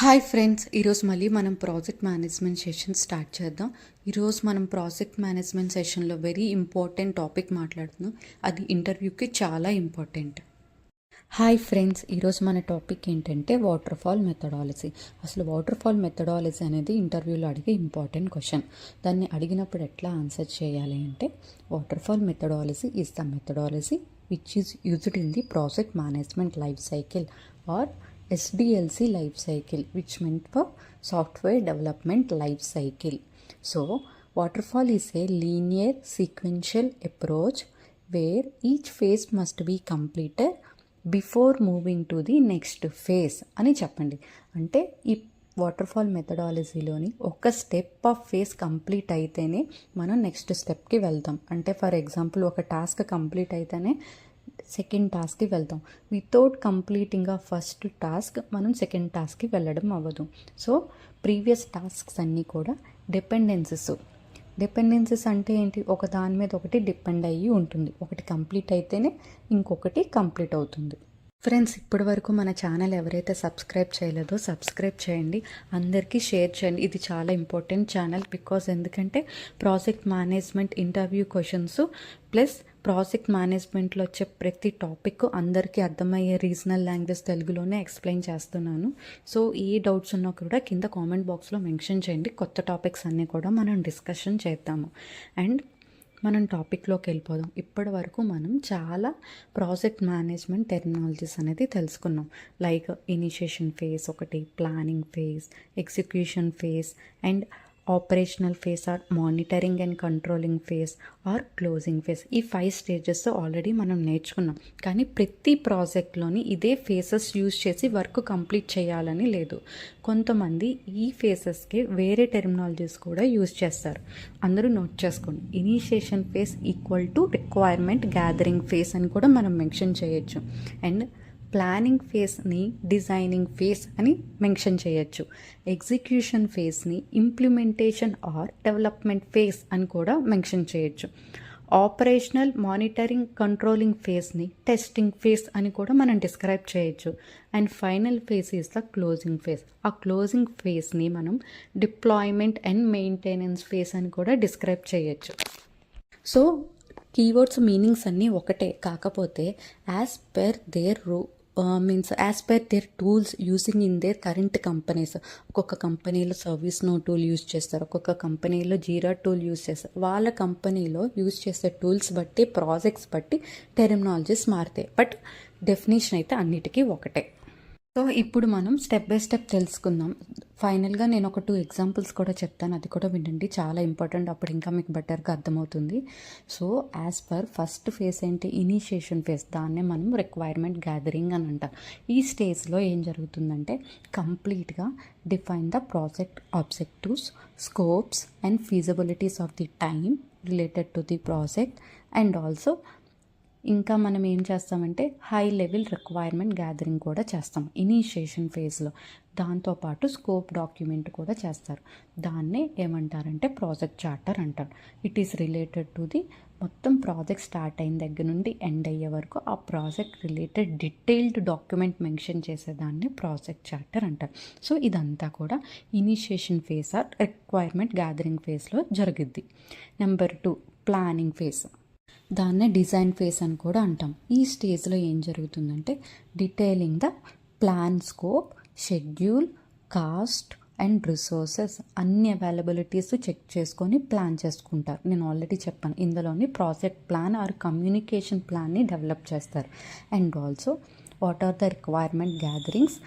Hi friends, ఈరోజు మళ్ళీ మనం ప్రాజెక్ట్ మేనేజ్మెంట్ సెషన్ స్టార్ట్ చేద్దాం. ఈరోజు మనం ప్రాజెక్ట్ మేనేజ్మెంట్ సెషన్లో వెరీ ఇంపార్టెంట్ టాపిక్ మాట్లాడుతున్నాం. అది ఇంటర్వ్యూకి చాలా ఇంపార్టెంట్. హాయ్ ఫ్రెండ్స్, ఈరోజు మన టాపిక్ ఏంటంటే వాటర్ ఫాల్ మెథడాలజీ. అసలు వాటర్ ఫాల్ మెథడాలజీ అనేది ఇంటర్వ్యూలో అడిగే ఇంపార్టెంట్ క్వశ్చన్. దాన్ని అడిగినప్పుడు ఎట్లా ఆన్సర్ చేయాలి అంటే, waterfall methodology is the methodology which is used in the project management life cycle or SDLC life cycle, which meant for software development life cycle. So, waterfall is a linear sequential approach where each phase must be completed before moving to the next phase అని చెప్పండి. అంటే ఈ waterfall మెథడాలజీలోని ఒక step of face complete అయితేనే మనం next స్టెప్కి వెళ్తాం. అంటే for example ఒక టాస్క్ కంప్లీట్ అయితేనే సెకండ్ టాస్క్కి వెళ్తాం. వితౌట్ కంప్లీటింగ్ ఆ ఫస్ట్ టాస్క్ మనం సెకండ్ టాస్క్కి వెళ్ళడం అవ్వదు. సో ప్రీవియస్ టాస్క్స్ అన్నీ కూడా డిపెండెన్సెస్ అంటే ఏంటి? ఒక దాని మీద ఒకటి డిపెండ్ అయ్యి ఉంటుంది. ఒకటి కంప్లీట్ అయితేనే ఇంకొకటి కంప్లీట్ అవుతుంది. ఫ్రెండ్స్, ఇప్పటి వరకు మన ఛానల్ ఎవరైతే సబ్స్క్రైబ్ చేయలేదో సబ్స్క్రైబ్ చేయండి, అందరికీ షేర్ చేయండి. ఇది చాలా ఇంపార్టెంట్ ఛానల్. బికాజ్ ఎందుకంటే project management interview questions plus project మేనేజ్మెంట్లో వచ్చే ప్రతి టాపిక్ అందరికీ అర్థమయ్యే రీజనల్ లాంగ్వేజ్ తెలుగులోనే ఎక్స్ప్లెయిన్ చేస్తున్నాను. సో ఏ డౌట్స్ ఉన్నా కూడా కింద కామెంట్ బాక్స్లో మెన్షన్ చేయండి. కొత్త టాపిక్స్ అన్నీ కూడా మనం డిస్కషన్ చేద్దాము. అండ్ మనం టాపిక్లోకి వెళ్ళిపోదాం. ఇప్పటి వరకు మనం చాలా ప్రాజెక్ట్ మేనేజ్మెంట్ టెర్మినాలజీస్ అనేది తెలుసుకున్నాం. లైక్ ఇనిషియేషన్ ఫేజ్ ఒకటి, planning phase, execution phase and operational phase or monitoring and controlling phase or closing phase. ఈ 5 స్టేజెస్ ఆల్రెడీ మనం నేర్చుకున్నాం. కానీ ప్రతి ప్రాజెక్ట్లోని ఇదే ఫేసెస్ యూజ్ చేసి వర్క్ కంప్లీట్ చేయాలని లేదు. కొంతమంది ఈ ఫేసెస్కి వేరే టెర్మినాలజీస్ కూడా యూజ్ చేస్తారు. అందరూ నోట్ చేసుకోండి. Initiation phase equal to requirement gathering phase అని కూడా మనం మెన్షన్ చేయొచ్చు. అండ్ ప్లానింగ్ ఫేజ్ని డిజైనింగ్ ఫేజ్ అని మెన్షన్ చేయొచ్చు. ఎగ్జిక్యూషన్ ఫేజ్ని ఇంప్లిమెంటేషన్ ఆర్ డెవలప్మెంట్ ఫేజ్ అని కూడా మెన్షన్ చేయొచ్చు. ఆపరేషనల్ మానిటరింగ్ కంట్రోలింగ్ ఫేజ్ని టెస్టింగ్ ఫేజ్ అని కూడా మనం డిస్క్రైబ్ చేయొచ్చు. And final phase is the closing phase. ఆ క్లోజింగ్ ఫేజ్ని మనం డిప్లాయ్మెంట్ అండ్ మెయింటెనెన్స్ ఫేజ్ అని కూడా డిస్క్రైబ్ చేయొచ్చు. సో కీవర్డ్స్ మీనింగ్స్ అన్నీ ఒకటే, కాకపోతే as per their as per their tools using in there current companies. ఒక్కొక్క కంపెనీలో సర్వీస్ నో టూల్ యూజ్ చేస్తారు, ఒక్కొక్క కంపెనీలో జీరా టూల్ యూజ్ చేస్తారు. వాళ్ళ కంపెనీలో యూజ్ చేసే టూల్స్ బట్టి, ప్రాజెక్ట్స్ బట్టి టెర్మినాలజీస్ మారుతాయి. బట్ డెఫినేషన్ అయితే అన్నిటికీ ఒకటే. సో ఇప్పుడు మనం స్టెప్ బై స్టెప్ తెలుసుకుందాం. ఫైనల్గా నేను ఒక 2 ఎగ్జాంపుల్స్ కూడా చెప్తాను, అది కూడా వినండి, చాలా ఇంపార్టెంట్. అప్పుడు ఇంకా మీకు బెటర్గా అర్థమవుతుంది. So as per first phase ఏంటి? Initiation phase. దాన్నే మనం రిక్వైర్మెంట్ గ్యాదరింగ్ అని అంటాం. ఈ స్టేజ్లో ఏం జరుగుతుందంటే కంప్లీట్గా define the project objectives, scopes and feasibilities of the time related to the project. And also ఇంకా మనం ఏం చేస్తామంటే హై లెవెల్ రిక్వైర్మెంట్ గ్యాదరింగ్ కూడా చేస్తాం ఇనిషియేషన్ ఫేజ్లో. దాంతోపాటు స్కోప్ డాక్యుమెంట్ కూడా చేస్తారు. దాన్నే ఏమంటారంటే ప్రాజెక్ట్ చార్టర్ అంటారు. It is related to the మొత్తం ప్రాజెక్ట్ స్టార్ట్ అయిన దగ్గర నుండి ఎండ్ అయ్యే వరకు ఆ project related detailed document mention చేసేదాన్ని ప్రాజెక్ట్ చార్టర్ అంటారు. సో ఇదంతా కూడా initiation phase or requirement gathering ఫేజ్లో జరుగుద్ది. Number 2 planning phase. దాన్నే డిజైన్ ఫేజ్ అని కూడా అంటాం. ఈ స్టేజ్లో ఏం జరుగుతుందంటే detailing the plan scope, schedule, cost and resources అన్ని అవైలబిలిటీస్ చెక్ చేసుకొని ప్లాన్ చేసుకుంటారు. నేను ఆల్రెడీ చెప్పాను, ఇందులోని ప్రాజెక్ట్ ప్లాన్ ఆర్ కమ్యూనికేషన్ ప్లాన్ని డెవలప్ చేస్తారు. And also what are the requirement gatherings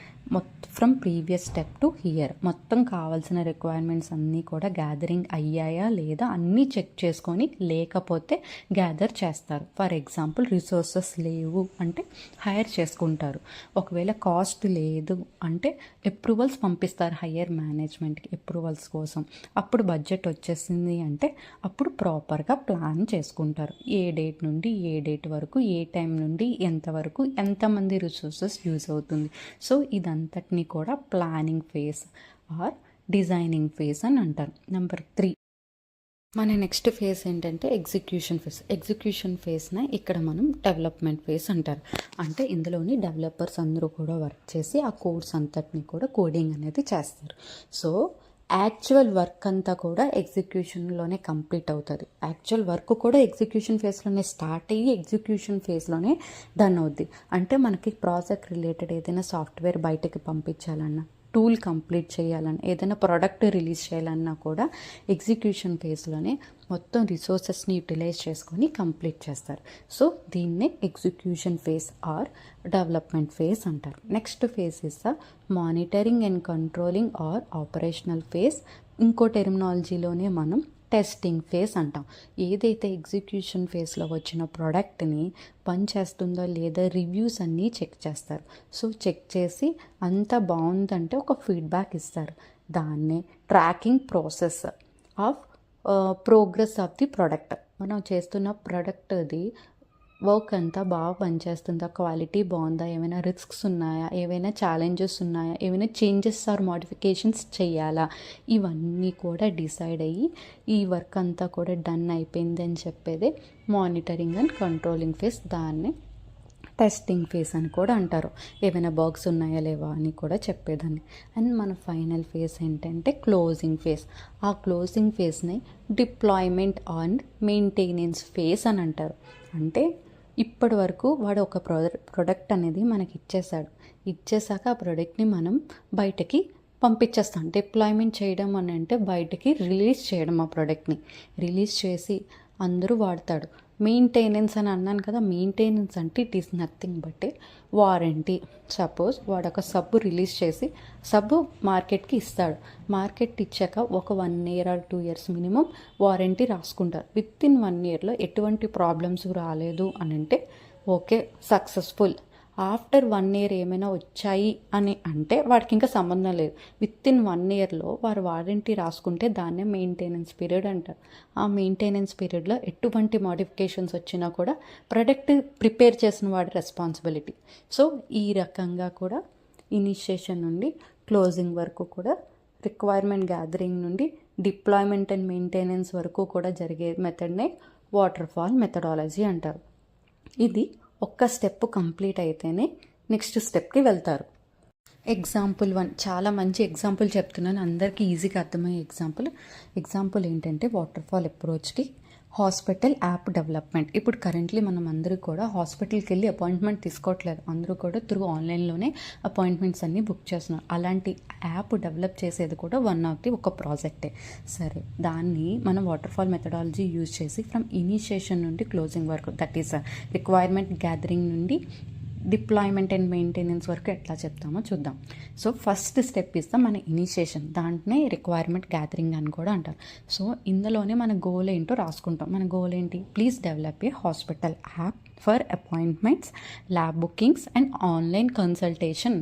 from previous step to here. మొత్తం కావాల్సిన రిక్వైర్మెంట్స్ అన్నీ కూడా గ్యాదరింగ్ అయ్యాయా లేదా అన్నీ చెక్ చేసుకొని, లేకపోతే గ్యాదర్ చేస్తారు. ఫర్ ఎగ్జాంపుల్ రిసోర్సెస్ లేవు అంటే హైర్ చేసుకుంటారు. ఒకవేళ కాస్ట్ లేదు అంటే అప్రూవల్స్ పంపిస్తారు హయ్యర్ మేనేజ్మెంట్కి అప్రూవల్స్ కోసం. అప్పుడు బడ్జెట్ వచ్చేసింది అంటే అప్పుడు ప్రాపర్గా ప్లాన్ చేసుకుంటారు. ఏ డేట్ నుండి ఏ డేట్ వరకు, ఏ టైం నుండి ఎంతవరకు, ఎంతమంది రిసోర్సెస్ యూజ్ అవుతుంది. సో ఇదంతటినీ కూడా planning phase or designing phase అని అంటారు. నెంబర్ 3 మన నెక్స్ట్ ఫేజ్ ఏంటంటే ఎగ్జిక్యూషన్ ఫేజ్. ఎగ్జిక్యూషన్ ఫేజ్నే ఇక్కడ మనం డెవలప్మెంట్ ఫేజ్ అంటారు. అంటే ఇందులోని డెవలపర్స్ అందరూ కూడా వర్క్ చేసి ఆ కోడ్స్ అంతటిని కూడా కోడింగ్ అనేది చేస్తారు. సో యాక్చువల్ వర్క్ అంతా కూడా ఎగ్జిక్యూషన్లోనే కంప్లీట్ అవుతుంది. యాక్చువల్ వర్క్ కూడా ఎగ్జిక్యూషన్ ఫేజ్లోనే స్టార్ట్ అయ్యి ఎగ్జిక్యూషన్ ఫేజ్లోనే డన్ అవుద్ది. అంటే మనకి ప్రాజెక్ట్ రిలేటెడ్ ఏదైనా సాఫ్ట్వేర్ బయటకి పంపించాలన్నా, టూల్ కంప్లీట్ చేయాలన్నా, ఏదైనా ప్రోడక్ట్ రిలీజ్ చేయాలన్నా కూడా ఎగ్జిక్యూషన్ ఫేజ్లోనే మొత్తం రిసోర్సెస్ని యూటిలైజ్ చేసుకొని కంప్లీట్ చేస్తారు. సో దీన్నే execution phase or development phase అంటారు. Next phase is the monitoring and controlling or operational phase. ఇంకో టెర్మినాలజీలోనే మనం టెస్టింగ్ ఫేజ్ అంటాం. ఏదైతే ఎగ్జిక్యూషన్ ఫేజ్లో వచ్చిన ప్రోడక్ట్ని పని చేస్తుందో లేదా రివ్యూస్ అన్నీ చెక్ చేస్తారు. సో చెక్ చేసి అంతా బాగుందంటే ఒక ఫీడ్బ్యాక్ ఇస్తారు. దాన్నే tracking process of progress of the product. మనం చేస్తున్న ప్రోడక్ట్ది వర్క్ అంతా బాగా పనిచేస్తుందా, క్వాలిటీ బాగుందా, ఏమైనా రిస్క్స్ ఉన్నాయా, ఏవైనా ఛాలెంజెస్ ఉన్నాయా, ఏమైనా చేంజెస్ ఆర్ మోడిఫికేషన్స్ చేయాలా, ఇవన్నీ కూడా డిసైడ్ అయ్యి ఈ వర్క్ అంతా కూడా డన్ అయిపోయింది అని చెప్పేదే మానిటరింగ్ అండ్ కంట్రోలింగ్ ఫేజ్. దాన్ని టెస్టింగ్ ఫేజ్ అని కూడా అంటారు. ఏమైనా బగ్స్ ఉన్నాయా లేవా అని కూడా చెప్పేదాన్ని. అండ్ మన ఫైనల్ ఫేజ్ ఏంటంటే క్లోజింగ్ ఫేజ్. ఆ క్లోజింగ్ ఫేజ్ని డిప్లాయ్మెంట్ అండ్ మెయింటెనెన్స్ ఫేజ్ అని అంటారు. అంటే ఇప్పటి వరకు వాడు ఒక ప్రోడక్ట్ అనేది మనకి ఇచ్చేసాక ఆ ప్రోడక్ట్ని మనం బయటకి పంపించేస్తాం. డిప్లాయ్మెంట్ చేయడం అని అంటే బయటకి రిలీజ్ చేయడం. ఆ ప్రోడక్ట్ని రిలీజ్ చేసి అందరూ వాడతాడు. మెయింటెనెన్స్ అని అన్నాను కదా, మెయింటెనెన్స్ అంటే it is nothing but warranty. Suppose వాడు ఒక సబ్బు రిలీజ్ చేసి సబ్బు మార్కెట్కి ఇస్తాడు. మార్కెట్ ఇచ్చాక ఒక 1 year or 2 years minimum warranty రాసుకుంటారు. విత్ ఇన్ 1 yearలో ఎటువంటి ప్రాబ్లమ్స్ రాలేదు అని అంటే ఓకే, సక్సెస్ఫుల్. ఆఫ్టర్ 1 year ఏమైనా వచ్చాయి అని అంటే వాడికి ఇంకా సంబంధం లేదు. విత్ ఇన్ 1 yearలో వారు వారంటీ రాసుకుంటే దాన్నే మెయింటెనెన్స్ పీరియడ్ అంటారు. ఆ మెయింటెనెన్స్ పీరియడ్లో ఎటువంటి మోడిఫికేషన్స్ వచ్చినా కూడా ప్రొడక్ట్ ప్రిపేర్ చేసిన వాడి రెస్పాన్సిబిలిటీ. సో ఈ రకంగా కూడా ఇనిషియేషన్ నుండి క్లోజింగ్ వరకు కూడా, రిక్వైర్మెంట్ గ్యాదరింగ్ నుండి డిప్లాయ్మెంట్ అండ్ మెయింటెనెన్స్ వరకు కూడా జరిగే మెథడ్నే వాటర్ ఫాల్ మెథడాలజీ అంటారు. ఇది ఒక్క స్టెప్ కంప్లీట్ అయితేనే నెక్స్ట్ స్టెప్కి వెళ్తారు. ఎగ్జాంపుల్ 1, చాలా మంచి ఎగ్జాంపుల్ చెప్తున్నాను, అందరికీ ఈజీగా అర్థమయ్యే ఎగ్జాంపుల్ ఏంటంటే వాటర్ ఫాల్ అప్రోచ్కి హాస్పిటల్ యాప్ డెవలప్మెంట్. ఇప్పుడు కరెంట్లీ మనం అందరూ కూడా హాస్పిటల్కి వెళ్ళి అపాయింట్మెంట్ తీసుకోవట్లేదు. అందరూ కూడా త్రూ ఆన్లైన్లోనే అపాయింట్మెంట్స్ అన్నీ బుక్ చేస్తున్నారు. అలాంటి యాప్ డెవలప్ చేసేది కూడా ఒక ప్రాజెక్టే. సరే, దాన్ని మనం వాటర్ ఫాల్ మెథడాలజీ యూజ్ చేసి ఫ్రమ్ ఇనిషియేషన్ నుండి క్లోజింగ్ వరకు, దట్ ఈస్ రిక్వైర్మెంట్ గ్యాదరింగ్ నుండి డిప్లాయ్మెంట్ అండ్ మెయింటెనెన్స్ వరకు ఎట్లా చెప్తామో చూద్దాం. సో ఫస్ట్ స్టెప్ ఇస్తాం మన ఇనిషియేషన్. దాంట్నే రిక్వైర్మెంట్ గ్యాదరింగ్ అని కూడా అంటారు. సో ఇందులోనే మన గోల్ ఏంటో రాసుకుంటాం. మన గోల్ ఏంటి? Please develop a hospital app for appointments, lab bookings and online consultation.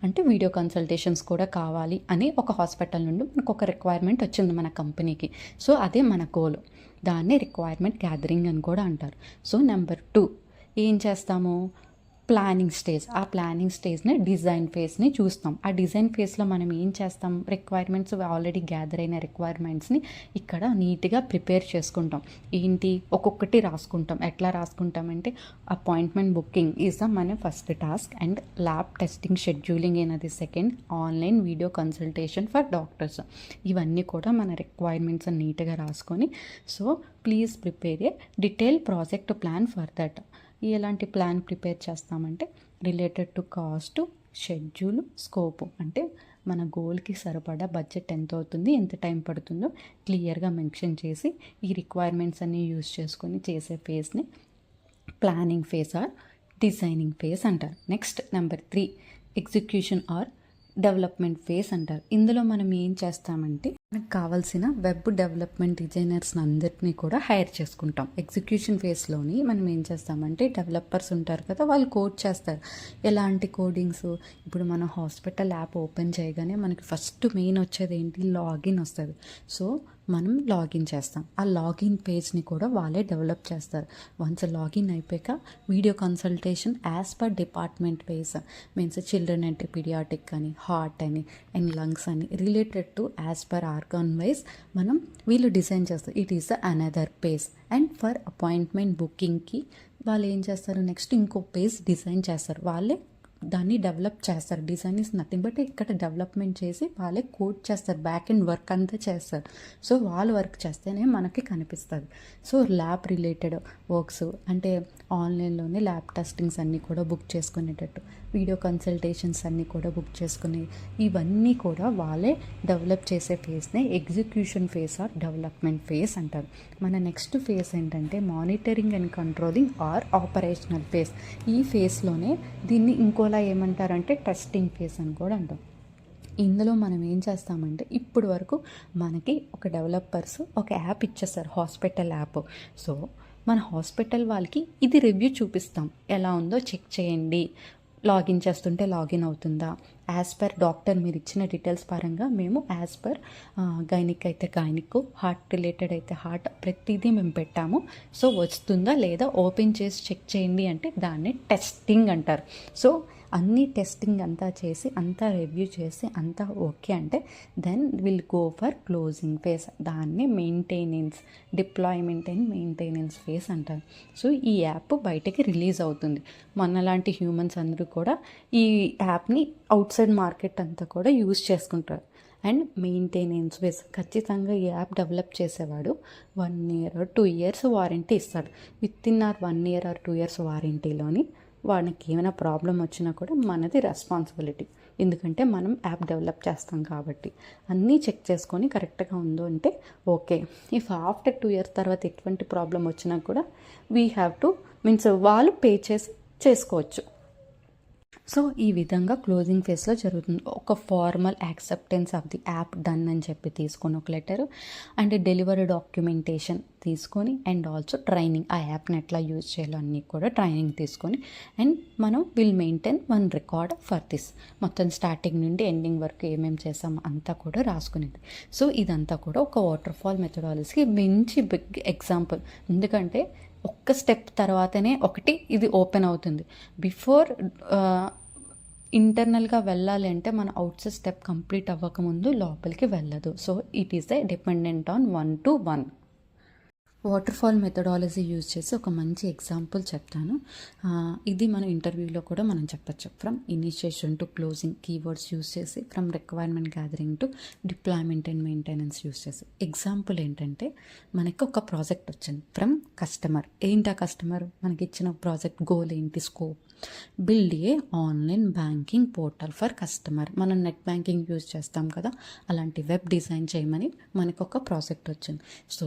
అంటే వీడియో కన్సల్టేషన్స్ కూడా కావాలి అని ఒక హాస్పిటల్ నుండి మనకు ఒక రిక్వైర్మెంట్ వచ్చింది మన కంపెనీకి. సో అదే మన గోల్. దాన్నే రిక్వైర్మెంట్ గ్యాదరింగ్ అని కూడా అంటారు. సో నెంబర్ 2 ఏం చేస్తాము? Planning stage. ఆ ప్లానింగ్ స్టేజ్ని డిజైన్ ఫేజ్ని చూస్తాం. ఆ డిజైన్ ఫేజ్లో మనం ఏం చేస్తాం? రిక్వైర్మెంట్స్, ఆల్రెడీ గ్యాదర్ అయిన రిక్వైర్మెంట్స్ని ఇక్కడ నీట్గా ప్రిపేర్ చేసుకుంటాం. ఏంటి? ఒక్కొక్కటి రాసుకుంటాం. ఎట్లా రాసుకుంటామంటే అపాయింట్మెంట్ బుకింగ్ ఈజ్ మన first task and lab testing scheduling అనేది second, online video consultation for doctors. ఇవన్నీ కూడా మన రిక్వైర్మెంట్స్ నీట్గా రాసుకొని, so please prepare a detail project plan for that. ఎలాంటి ప్లాన్ ప్రిపేర్ చేస్తామంటే related to cost, schedule, scope. అంటే మన గోల్కి సరిపడా బడ్జెట్ ఎంత అవుతుంది, ఎంత టైం పడుతుందో క్లియర్గా మెన్షన్ చేసి ఈ రిక్వైర్మెంట్స్ అన్నీ యూజ్ చేసుకొని చేసే ఫేజ్ని planning phase or designing phase అంటారు. Next number 3 execution or development phase అంటారు. ఇందులో మనం ఏం చేస్తామంటే మనకు కావాల్సిన వెబ్ డెవలప్మెంట్ డిజైనర్స్ని అందరినీ కూడా హైర్ చేసుకుంటాం. ఎగ్జిక్యూషన్ ఫేజ్లోని మనం ఏం చేస్తామంటే డెవలపర్స్ ఉంటారు కదా, వాళ్ళు కోడ్ చేస్తారు. ఎలాంటి కోడింగ్స్? ఇప్పుడు మనం హాస్పిటల్ యాప్ ఓపెన్ చేయగానే మనకి ఫస్ట్ మెయిన్ వచ్చేది ఏంటి? లాగిన్ వస్తుంది. సో మనం లాగిన్ చేస్తాం. ఆ లాగిన్ పేజ్ని కూడా వాళ్ళే డెవలప్ చేస్తారు. వన్స్ లాగిన్ అయిపోయాక video consultation as per department wise means children అంటే పీడియాటిక్ అని, హార్ట్ అని అండ్ లంగ్స్ అని related to as per organ wise మనం వీళ్ళు డిజైన్ చేస్తారు. It is the another page. And for appointment బుకింగ్కి వాళ్ళు ఏం చేస్తారు, నెక్స్ట్ ఇంకో పేజ్ డిజైన్ చేస్తారు. వాళ్ళే దాన్ని డెవలప్ చేస్తారు. డిజైన్ ఇస్ నథింగ్ బట్ ఇక్కడ డెవలప్మెంట్ చేసి వాళ్ళే కోడ్ చేస్తారు, బ్యాక్ అండ్ వర్క్ అంతా చేస్తారు. సో వాళ్ళు వర్క్ చేస్తేనే మనకి కనిపిస్తుంది. సో ల్యాబ్ రిలేటెడ్ వర్క్స్ అంటే ఆన్లైన్లోనే ల్యాబ్ టెస్టింగ్స్ అన్నీ కూడా బుక్ చేసుకునేటట్టు, వీడియో కన్సల్టేషన్స్ అన్నీ కూడా బుక్ చేసుకునే ఇవన్నీ కూడా వాళ్ళే డెవలప్ చేసే ఫేజ్నే execution phase or development phase అంటారు. మన నెక్స్ట్ ఫేజ్ ఏంటంటే monitoring and controlling or operational phase. ఈ ఫేజ్లోనే దీన్ని ఇంకోలా ఏమంటారంటే టెస్టింగ్ ఫేజ్ అని కూడా అంటాం. ఇందులో మనం ఏం చేస్తామంటే ఇప్పుడు వరకు మనకి ఒక డెవలపర్స్ ఒక యాప్ ఇచ్చేస్తారు, హాస్పిటల్ యాప్. సో మన హాస్పిటల్ వాళ్ళకి ఇది రివ్యూ చూపిస్తాం, ఎలా ఉందో చెక్ చేయండి, లాగిన్ చేస్తుంటే లాగిన్ అవుతుందా, యాజ్ పర్ డాక్టర్ మీరు ఇచ్చిన డీటెయిల్స్ పరంగా మేము యాజ్ పర్ గైనిక్ అయితే గైనిక్, హార్ట్ రిలేటెడ్ అయితే హార్ట్, ప్రతిదీ మేము పెట్టాము. సో వస్తుందా లేదా ఓపెన్ చేసి చెక్ చేయండి అంటే దాన్ని టెస్టింగ్ అంటారు. సో అన్నీ టెస్టింగ్ అంతా చేసి అంతా రివ్యూ చేసి అంతా ఓకే అంటే then will go for closing phase. దాన్ని maintenance, deployment and maintenance phase అంటారు. సో ఈ యాప్ బయటకి రిలీజ్ అవుతుంది. మనలాంటి హ్యూమన్స్ అందరూ కూడా ఈ యాప్ని అవుట్ సైడ్ మార్కెట్ అంతా కూడా యూజ్ చేసుకుంటారు. అండ్ మెయింటెనెన్స్ ఫేజ్, ఖచ్చితంగా ఈ యాప్ డెవలప్ చేసేవాడు 1 year or 2 years వారంటీ ఇస్తాడు. Within or 1 year or 2 years వారంటీలోని వాడికి ఏమైనా ప్రాబ్లం వచ్చినా కూడా మనది రెస్పాన్సిబిలిటీ. ఎందుకంటే మనం యాప్ డెవలప్ చేస్తాం కాబట్టి అన్నీ చెక్ చేసుకొని కరెక్ట్గా ఉందో అంటే ఓకే. ఇఫ్ ఆఫ్టర్ 2 years తర్వాత ఎటువంటి ప్రాబ్లం వచ్చినా కూడా వీ హ్యావ్ టు మీన్స్ వాళ్ళు పే చేసి చేసుకోవచ్చు. సో ఈ విధంగా క్లోజింగ్ ఫేజ్లో జరుగుతుంది. ఒక formal acceptance of the app done అని చెప్పి తీసుకొని ఒక లెటర్ అండ్ డెలివరీ డాక్యుమెంటేషన్ తీసుకొని అండ్ ఆల్సో ట్రైనింగ్, ఆ యాప్ని ఎట్లా యూజ్ చేయాలో అన్నీ కూడా ట్రైనింగ్ తీసుకొని అండ్ మనం will maintain 1 record for this. మొత్తం స్టార్టింగ్ నుండి ఎండింగ్ వరకు ఏమేమి చేసామో అంతా కూడా రాసుకునేది. సో ఇదంతా కూడా ఒక వాటర్ ఫాల్ మెథడాలజీకి మంచి బిగ్ ఎగ్జాంపుల్. ఎందుకంటే ఒక్క స్టెప్ తర్వాతనే ఒకటి ఇది ఓపెన్ అవుతుంది. బిఫోర్ ఇంటర్నల్గా వెళ్ళాలి అంటే మన అవుట్సైడ్ స్టెప్ కంప్లీట్ అవ్వకముందు లోపలికి వెళ్ళదు. So it is the dependent on 1 to 1. Water fall methodology use చేసి ఒక మంచి ఎగ్జాంపుల్ చెప్తాను. ఇది మన ఇంటర్వ్యూలో కూడా మనం చెప్పచ్చు. From initiation to closing keywords use చేసి, from requirement gathering to deployment and maintenance use చేసి. ఎగ్జాంపుల్ ఏంటంటే మనకి ఒక ప్రాజెక్ట్ వచ్చింది ఫ్రమ్ కస్టమర్. ఏంటి ఆ కస్టమర్ మనకి ఇచ్చిన ప్రాజెక్ట్ గోల్ ఏంటి, scope, build a online banking portal for customer. మనం నెట్ బ్యాంకింగ్ యూజ్ చేస్తాం కదా, అలాంటి వెబ్ డిజైన్ చేయమని మనకు ఒక ప్రాజెక్ట్ వచ్చింది. సో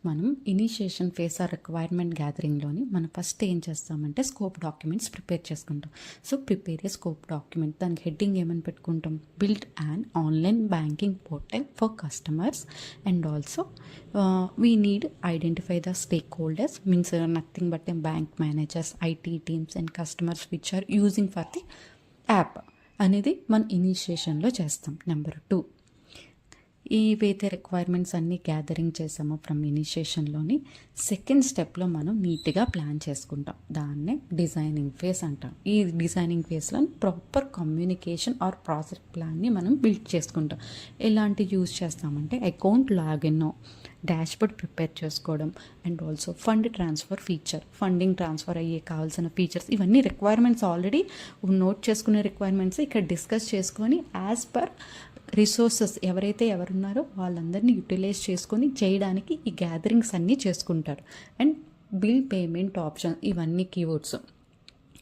మనం ఇనిషియేషన్ ఫేజ్ ఆ రిక్వైర్మెంట్ గ్యాదరింగ్లోని మనం ఫస్ట్ ఏం చేస్తామంటే స్కోప్ డాక్యుమెంట్స్ ప్రిపేర్ చేసుకుంటాం. So prepare a scope document, దానికి హెడ్డింగ్ ఏమని పెట్టుకుంటాం, build and online banking portal for customers and also we need identify the stakeholders means nothing but bank managers, IT teams and customers which are using for the app అనేది మన ఇనిషియేషన్లో చేస్తాం. Number 2, ఏవైతే requirements అన్నీ gathering చేసామో from ఇనిషియేషన్లోని second స్టెప్లో మనం నీట్గా plan చేసుకుంటాం. దాన్నే డిజైనింగ్ ఫేజ్ అంటాం. ఈ డిజైనింగ్ ఫేజ్లో ప్రాపర్ కమ్యూనికేషన్ ఆర్ ప్రాజెక్ట్ ప్లాన్ని మనం బిల్డ్ చేసుకుంటాం. ఎలాంటి యూజ్ చేస్తామంటే అకౌంట్ లాగిన్, డాష్బోర్డ్ ప్రిపేర్ చేసుకోవడం and also fund transfer feature, funding transfer అయ్యే కావాల్సిన ఫీచర్స్, ఇవన్నీ రిక్వైర్మెంట్స్ ఆల్రెడీ నోట్ చేసుకునే రిక్వైర్మెంట్స్ ఇక్కడ డిస్కస్ చేసుకొని యాజ్ పర్ రిసోర్సెస్ ఎవరున్నారో వాళ్ళందరినీ యూటిలైజ్ చేసుకొని చేయడానికి ఈ గ్యాదరింగ్స్ అన్నీ చేసుకుంటారు. అండ్ బిల్ పేమెంట్ ఆప్షన్, ఇవన్నీ కీవర్డ్స్,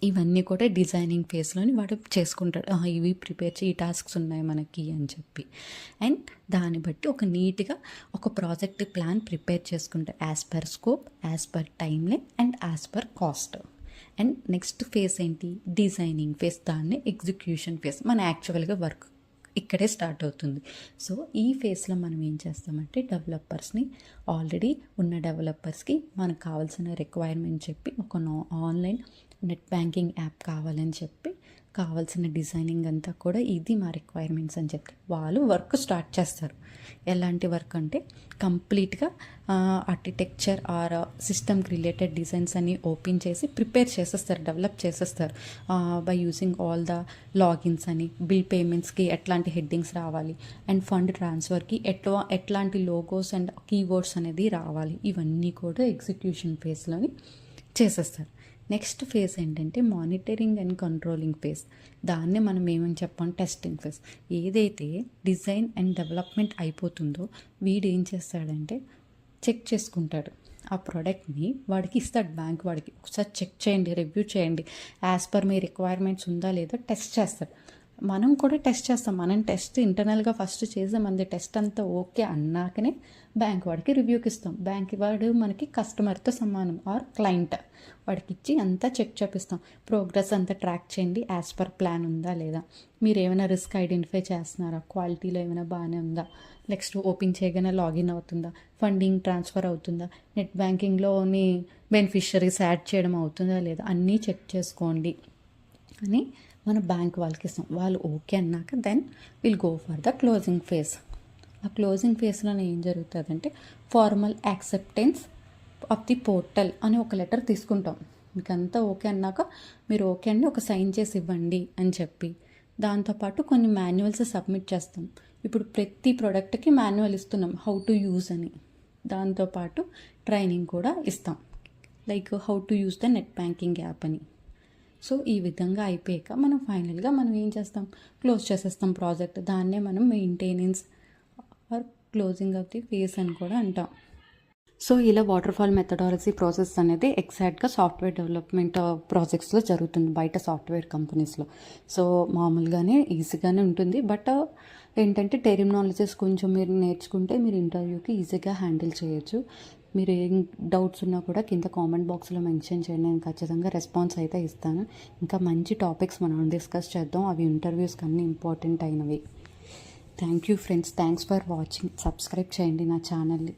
ఇవన్నీ కూడా డిజైనింగ్ ఫేజ్లోని వాడు చేసుకుంటాడు. ఇవి ప్రిపేర్ చేయి, ఈ టాస్క్స్ ఉన్నాయి మనకి అని చెప్పి. అండ్ దాన్ని బట్టి ఒక నీట్గా ఒక ప్రాజెక్ట్ ప్లాన్ ప్రిపేర్ చేసుకుంటారు as per scope, as per time line and as per cost. And next phase ఏంటి, డిజైనింగ్ ఫేజ్, దాన్ని ఎగ్జిక్యూషన్ ఫేజ్. మన యాక్చువల్గా వర్క్ ఇక్కడే స్టార్ట్ అవుతుంది. సో ఈ ఫేజ్లో మనం ఏం చేస్తామంటే డెవలపర్స్ని, ఆల్రెడీ ఉన్న డెవలపర్స్కి మనకు కావాల్సిన రిక్వైర్మెంట్ చెప్పి ఒక ఆన్లైన్ నెట్ బ్యాంకింగ్ యాప్ కావాలని చెప్పి కావాల్సిన డిజైనింగ్ అంతా కూడా ఇది మా రిక్వైర్మెంట్స్ అని చెప్తే వాళ్ళు వర్క్ స్టార్ట్ చేస్తారు. ఎలాంటి వర్క్ అంటే కంప్లీట్గా ఆర్కిటెక్చర్ ఆర్ సిస్టమ్కి రిలేటెడ్ డిజైన్స్ అన్ని ఓపెన్ చేసి ప్రిపేర్ చేసేస్తారు, డెవలప్ చేసేస్తారు. By using all the logins అని, బిల్ పేమెంట్స్కి ఎట్లాంటి హెడ్డింగ్స్ రావాలి అండ్ ఫండ్ ట్రాన్స్ఫర్కి ఎట్లాంటి లోగోస్ అండ్ కీవర్డ్స్ అనేది రావాలి, ఇవన్నీ కూడా ఎగ్జిక్యూషన్ ఫేజ్లోని చేసేస్తారు. నెక్స్ట్ ఫేజ్ ఏంటంటే మానిటరింగ్ అండ్ కంట్రోలింగ్ ఫేజ్. దాన్నే మనం ఏమని చెప్పాం, టెస్టింగ్ ఫేజ్. ఏదైతే డిజైన్ అండ్ డెవలప్మెంట్ అయిపోతుందో వీడు ఏం చేస్తాడంటే చెక్ చేసుకుంటాడు. ఆ ప్రోడక్ట్ని వాడికి ఇస్తాడు, బ్యాంక్ వాడికి. ఒకసారి చెక్ చేయండి, రివ్యూ చేయండి, యాజ్ పర్ మీ రిక్వైర్మెంట్స్ ఉందా లేదా టెస్ట్ చేస్తాడు. మనం కూడా టెస్ట్ చేస్తాం. మనం టెస్ట్ ఇంటర్నల్గా ఫస్ట్ చేసే మనది టెస్ట్ అంతా ఓకే అన్నాకనే బ్యాంక్ వాడికి రివ్యూకి ఇస్తాం. బ్యాంక్ వాడు మనకి కస్టమర్తో సమానం ఆర్ క్లయింట్. వాడికి ఇచ్చి అంతా చెక్ చేపిస్తాం. ప్రోగ్రెస్ అంతా ట్రాక్ చేయండి, యాజ్ పర్ ప్లాన్ ఉందా లేదా, మీరు ఏమైనా రిస్క్ ఐడెంటిఫై చేస్తున్నారా, క్వాలిటీలో ఏమైనా బాగానే ఉందా, నెక్స్ట్ ఓపెన్ చేయగానే లాగిన్ అవుతుందా, ఫండింగ్ ట్రాన్స్ఫర్ అవుతుందా, నెట్ బ్యాంకింగ్లోని బెనిఫిషరీస్ యాడ్ చేయడం అవుతుందా లేదా, అన్నీ చెక్ చేసుకోండి అని మన బ్యాంక్ వాళ్ళకి ఇస్తాం. వాళ్ళు ఓకే అన్నాక then will go for the closing phase. ఆ క్లోజింగ్ ఫేజ్లో ఏం జరుగుతుందంటే formal acceptance of the portal అని ఒక లెటర్ తీసుకుంటాం. మీకు అంతా ఓకే అన్నాక మీరు ఓకే అండి ఒక సైన్ చేసి ఇవ్వండి అని చెప్పి, దాంతోపాటు కొన్ని మాన్యువల్స్ సబ్మిట్ చేస్తాం. ఇప్పుడు ప్రతి ప్రోడక్ట్కి మాన్యువల్ ఇస్తున్నాం, హౌ టు యూజ్ అని. దాంతోపాటు ట్రైనింగ్ కూడా ఇస్తాం, like how to use the net banking app అని. సో ఈ విధంగా అయిపోయాక మనం ఫైనల్గా మనం ఏం చేస్తాం, క్లోజ్ చేసేస్తాం ప్రాజెక్ట్. దాన్నే మనం maintenance are closing of the phase అని కూడా అంటాం. సో ఇలా వాటర్ఫాల్ మెథడాలజీ ప్రాసెస్ అనేది ఎగ్జాక్ట్గా సాఫ్ట్వేర్ డెవలప్మెంట్ ప్రాజెక్ట్స్లో జరుగుతుంది బయట సాఫ్ట్వేర్ కంపెనీస్లో. సో మామూలుగానే ఈజీగానే ఉంటుంది, బట్ ఏంటంటే టెర్మినాలజీస్ కొంచెం మీరు నేర్చుకుంటే మీరు ఇంటర్వ్యూకి ఈజీగా హ్యాండిల్ చేయొచ్చు. మీరు ఏం డౌట్స్ ఉన్నా కూడా కింద కామెంట్ బాక్స్లో మెన్షన్ చేయండి, నేను ఖచ్చితంగా రెస్పాన్స్ అయితే ఇస్తాను. ఇంకా మంచి టాపిక్స్ మనం డిస్కస్ చేద్దాం, అవి ఇంటర్వ్యూస్కి అన్నీ ఇంపార్టెంట్ అయినవి. Thank you friends, thanks for watching. Subscribe చేయండి నా ఛానల్ని.